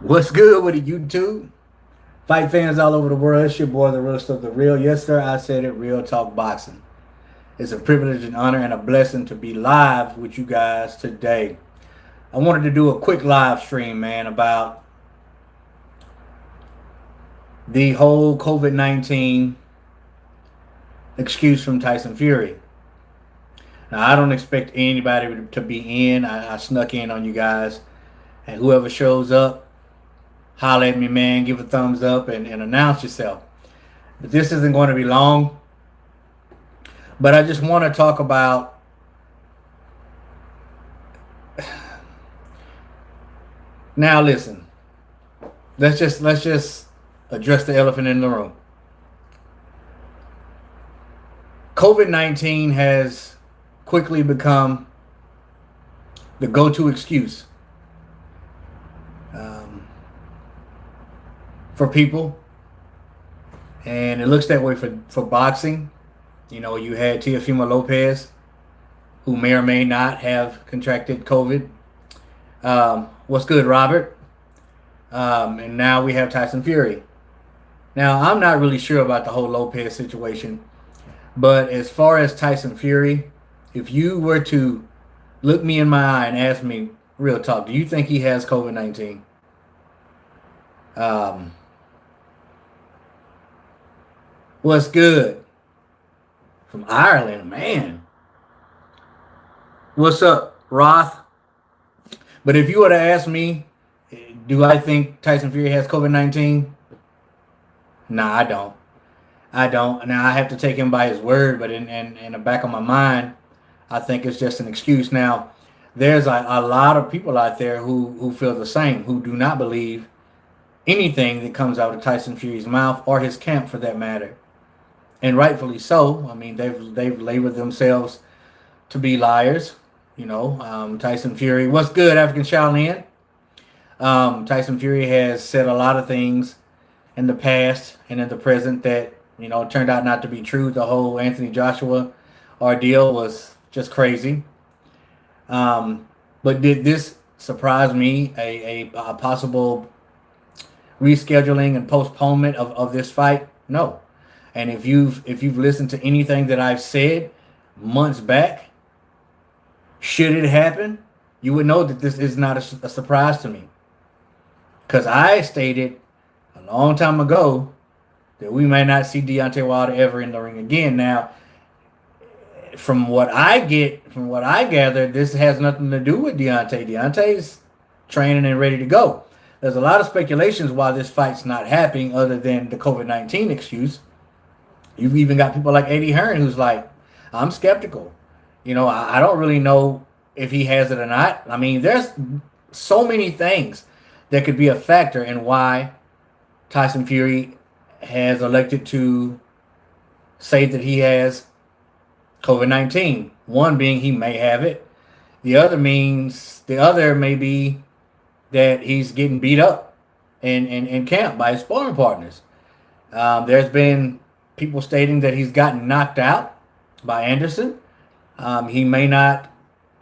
What's good with it, YouTube? Fight fans all over the world. It's your boy, the realest of the real. Yes, sir, I said it. Real Talk Boxing. It's a privilege and honor and a blessing to be live with you guys today. I wanted to do a quick live stream, man, about the whole COVID-19 excuse from Tyson Fury. Now, I don't expect anybody to be in. I snuck in on you guys. And whoever shows up, holler at me, man. Give a thumbs up and announce yourself. But this isn't going to be long. But I just want to talk about now. Listen, let's just address the elephant in the room. COVID-19 has quickly become the go-to excuse for people, and it looks that way for boxing. You know, you had Teofimo Lopez, who may or may not have contracted COVID. What's good, Robert? And now we have Tyson Fury. Now, I'm not really sure about the whole Lopez situation, but as far as Tyson Fury, if you were to look me in my eye and ask me, real talk, do you think he has COVID-19? What's good? From Ireland, man. What's up, Roth? But if you were to ask me, do I think Tyson Fury has COVID-19? Nah, I don't. I don't. Now, I have to take him by his word, but in the back of my mind, I think it's just an excuse. Now, there's a lot of people out there who feel the same, who do not believe anything that comes out of Tyson Fury's mouth or his camp for that matter. And rightfully so. I mean, they've labeled themselves to be liars. You know, Tyson Fury. What's good, African Shaolin? Tyson Fury has said a lot of things in the past and in the present that, you know, turned out not to be true. The whole Anthony Joshua ordeal was just crazy. But did this surprise me? A possible rescheduling and postponement of this fight? No. And if you've listened to anything that I've said months back, should it happen, you would know that this is not a surprise to me. Because I stated a long time ago that we may not see Deontay Wilder ever in the ring again. Now, from what I gather, this has nothing to do with Deontay. Deontay's training and ready to go. There's a lot of speculations why this fight's not happening other than the COVID-19 excuse. You've even got people like Eddie Hearn who's like, I'm skeptical. You know, I don't really know if he has it or not. I mean, there's so many things that could be a factor in why Tyson Fury has elected to say that he has COVID-19. One being he may have it. The other may be that he's getting beat up in camp by his sparring partners. There's been people stating that he's gotten knocked out by Anderson. He may not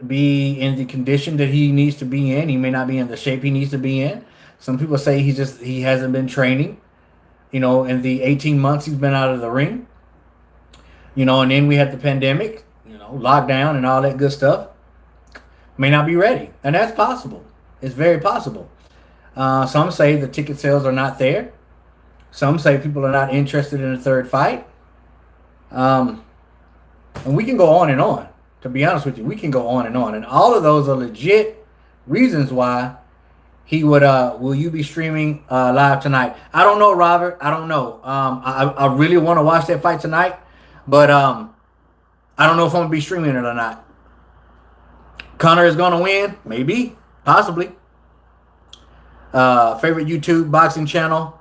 be in the condition that he needs to be in. He may not be in the shape he needs to be in. Some people say he hasn't been training, you know, in the 18 months he's been out of the ring. You know, and then we had the pandemic, you know, lockdown and all that good stuff. May not be ready. And that's possible. It's very possible. Some say the ticket sales are not there. Some say people are not interested in a third fight. And we can go on and on. To be honest with you, we can go on and on. And all of those are legit reasons why he would, will you be streaming live tonight? I don't know, Robert. I don't know. I really want to watch that fight tonight. But I don't know if I'm going to be streaming it or not. Conor is going to win. Maybe. Possibly. Favorite YouTube boxing channel.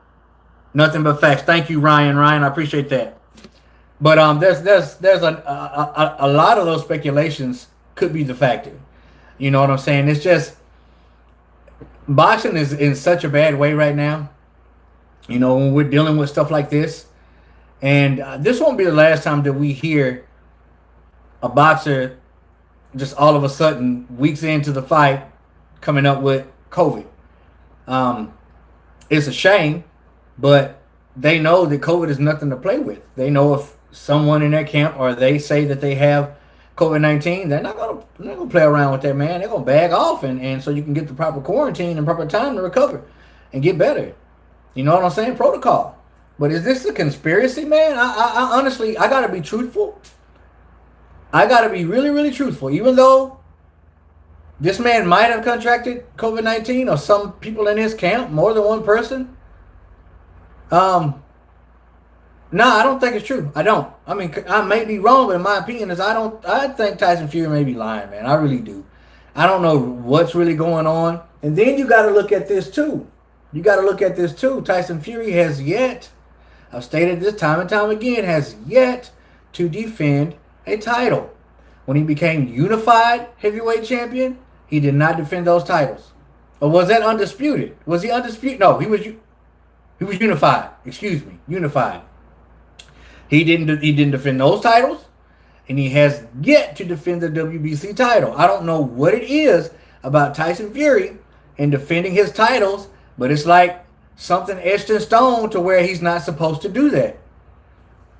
Nothing but facts. Thank you, Ryan. Ryan, I appreciate that. But there's a lot of those speculations could be the factor. You know what I'm saying? It's just boxing is in such a bad way right now. You know, when we're dealing with stuff like this. And this won't be the last time that we hear a boxer just all of a sudden, weeks into the fight, coming up with COVID. It's a shame, but they know that COVID is nothing to play with. They know if someone in their camp or they say that they have COVID-19, they're not gonna play around with that, man. They're gonna bag off, and so you can get the proper quarantine and proper time to recover and get better. You know what I'm saying? Protocol. But is this a conspiracy, man? I honestly, I gotta be truthful. I gotta be really, really truthful. Even though this man might have contracted COVID-19 or some people in his camp, more than one person. No, I don't think it's true. I don't. I mean, I may be wrong, but in my opinion is I think Tyson Fury may be lying, man. I really do. I don't know what's really going on. And then you got to look at this too. Tyson Fury has yet, I've stated this time and time again, has yet to defend a title. When he became unified heavyweight champion, he did not defend those titles. Or was that undisputed? Was he undisputed? No, he was unified. Excuse me, unified. He didn't defend those titles, and he has yet to defend the WBC title. I don't know what it is about Tyson Fury and defending his titles, but it's like something etched in stone to where he's not supposed to do that.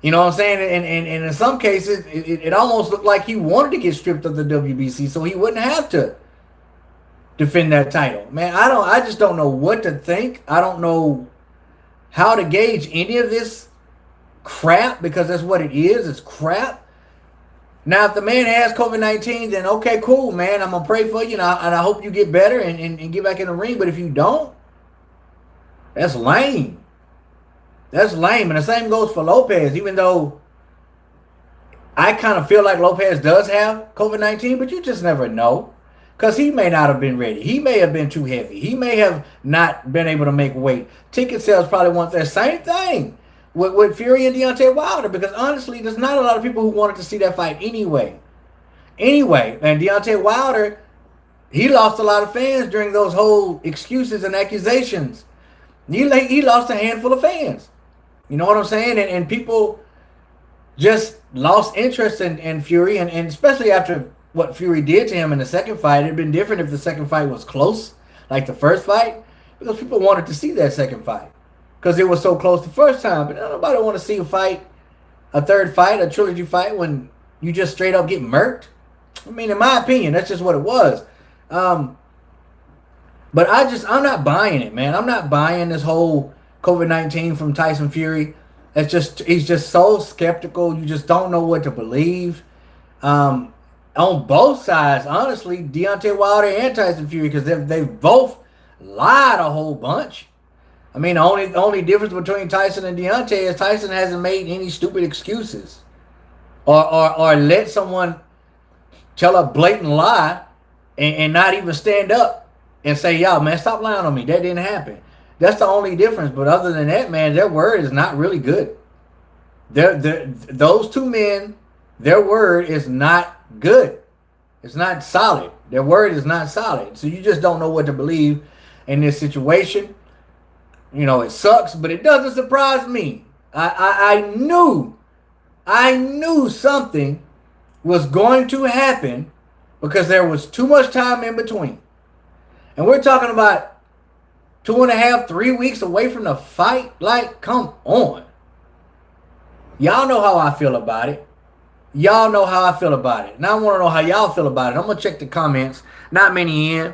You know what I'm saying? And in some cases, it almost looked like he wanted to get stripped of the WBC so he wouldn't have to defend that title. Man, I just don't know what to think. I don't know how to gauge any of this crap, because that's what it is. It's crap. Now, if the man has COVID-19, then okay, cool, man. I'm going to pray for you, and I hope you get better and get back in the ring. But if you don't, that's lame. That's lame. And the same goes for Lopez, even though I kind of feel like Lopez does have COVID-19, but you just never know. Because he may not have been ready. He may have been too heavy. He may have not been able to make weight. Ticket sales probably want that same thing with Fury and Deontay Wilder, because honestly, there's not a lot of people who wanted to see that fight anyway. And Deontay Wilder, he lost a lot of fans during those whole excuses and accusations. He lost a handful of fans. You know what I'm saying? And people just lost interest in Fury, and especially after what Fury did to him in the second fight. It'd been different if the second fight was close, like the first fight, because people wanted to see that second fight because it was so close the first time. But nobody want to see a third fight, a trilogy fight, when you just straight up get murked. I mean, in my opinion, that's just what it was. But I'm not buying it, man. I'm not buying this whole COVID-19 from Tyson Fury. He's just so skeptical. You just don't know what to believe. On both sides, honestly, Deontay Wilder and Tyson Fury, because they've both lied a whole bunch. I mean, the only difference between Tyson and Deontay is Tyson hasn't made any stupid excuses or let someone tell a blatant lie and not even stand up and say, y'all, man, stop lying on me. That didn't happen. That's the only difference. But other than that, man, their word is not really good. Those two men, their word is not good. It's not solid. Their word is not solid. So you just don't know what to believe in this situation. You know, it sucks, but it doesn't surprise me. I knew something was going to happen because there was too much time in between. And we're talking about 2.5, 3 weeks away from the fight. Like, come on. Y'all know how I feel about it. Y'all know how I feel about it. Now I want to know how y'all feel about it. I'm going to check the comments. Not many in.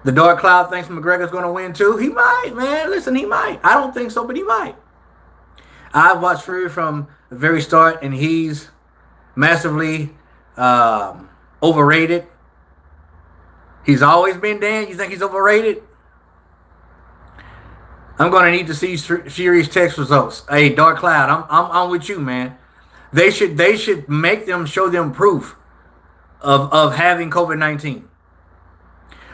The Dark Cloud thinks McGregor's going to win too. He might, man. Listen, he might. I don't think so, but he might. I've watched Fury from the very start, and he's massively overrated. He's always been, Dan. You think he's overrated? I'm going to need to see Fury's test results. Hey, Dark Cloud, I'm with you, man. They should make them show them proof of having COVID-19.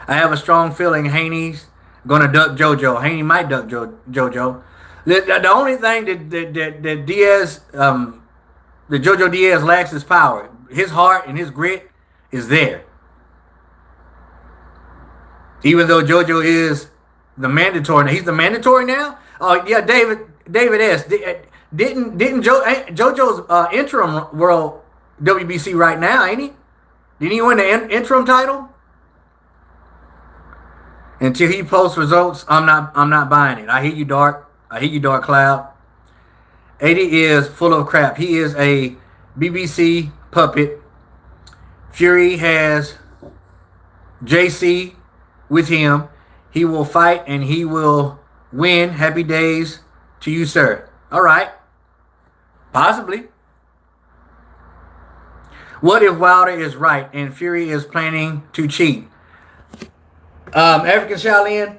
I have a strong feeling Haney's going to duck JoJo. Haney might duck JoJo. The only thing that Diaz, that JoJo Diaz lacks is power. His heart and his grit is there. Even though JoJo is the mandatory, he's the mandatory now. Oh yeah, David S. Didn't JoJo's interim world WBC right now, ain't he? Didn't he win the interim title? Until he posts results, I'm not buying it. I hear you, Dark. I hear you, Dark Cloud. 80 is full of crap. He is a BBC puppet. Fury has JC with him. He will fight and he will win. Happy days to you, sir. All right. Possibly. What if Wilder is right and Fury is planning to cheat? African Shaolin,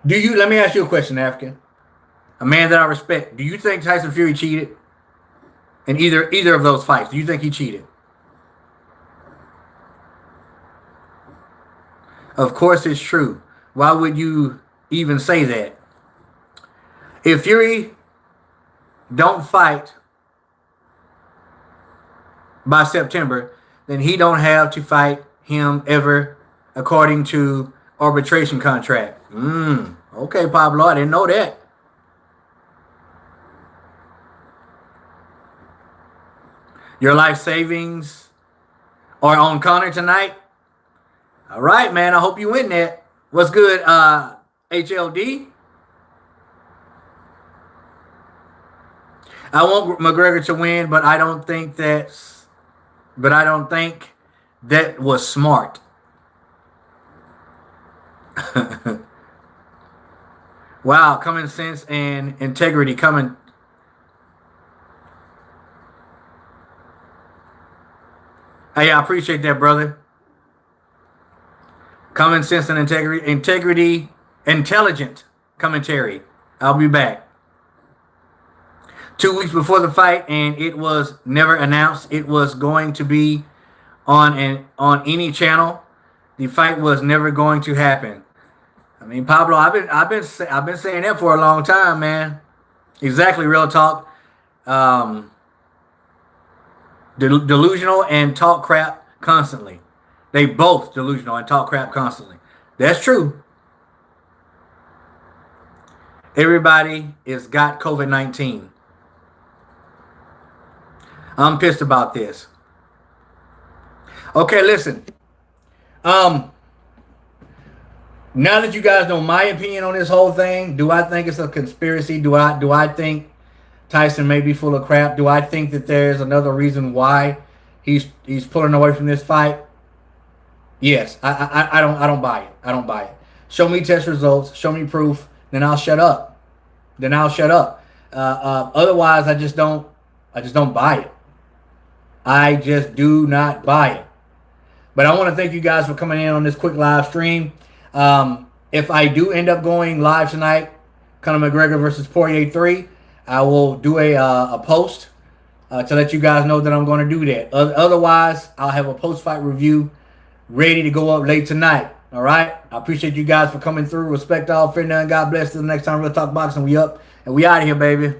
let me ask you a question, African. A man that I respect. Do you think Tyson Fury cheated in either of those fights? Do you think he cheated? Of course it's true. Why would you even say that? If Fury don't fight by September, then he don't have to fight him ever according to arbitration contract. Okay, Pablo, I didn't know that. Your life savings are on Conor tonight. All right, man. I hope you win that. What's good, HLD? I want McGregor to win, but I don't think that was smart. Wow, common sense and integrity coming. Hey, I appreciate that, brother. Common sense and integrity, intelligent commentary. I'll be back. 2 weeks before the fight, and it was never announced it was going to be on any channel. The fight was never going to happen. I mean, Pablo, I've been saying that for a long time, man. Exactly, real talk. Delusional and talk crap constantly. They both delusional and talk crap constantly. That's true. Everybody is got COVID-19. I'm pissed about this. Okay, listen. Now that you guys know my opinion on this whole thing, do I think it's a conspiracy? Do I think Tyson may be full of crap? Do I think that there's another reason why he's pulling away from this fight? Yes, I don't buy it. I don't buy it. Show me test results. Show me proof. Then I'll shut up. Otherwise, I just don't buy it. I just do not buy it. But I want to thank you guys for coming in on this quick live stream. If I do end up going live tonight, Conor McGregor versus Poirier 3, I will do a post to let you guys know that I'm going to do that. Otherwise, I'll have a post-fight review ready to go up late tonight. All right? I appreciate you guys for coming through. Respect all, fear none. God bless. Till the next time, Real Talk Boxing. We up and we out of here, baby.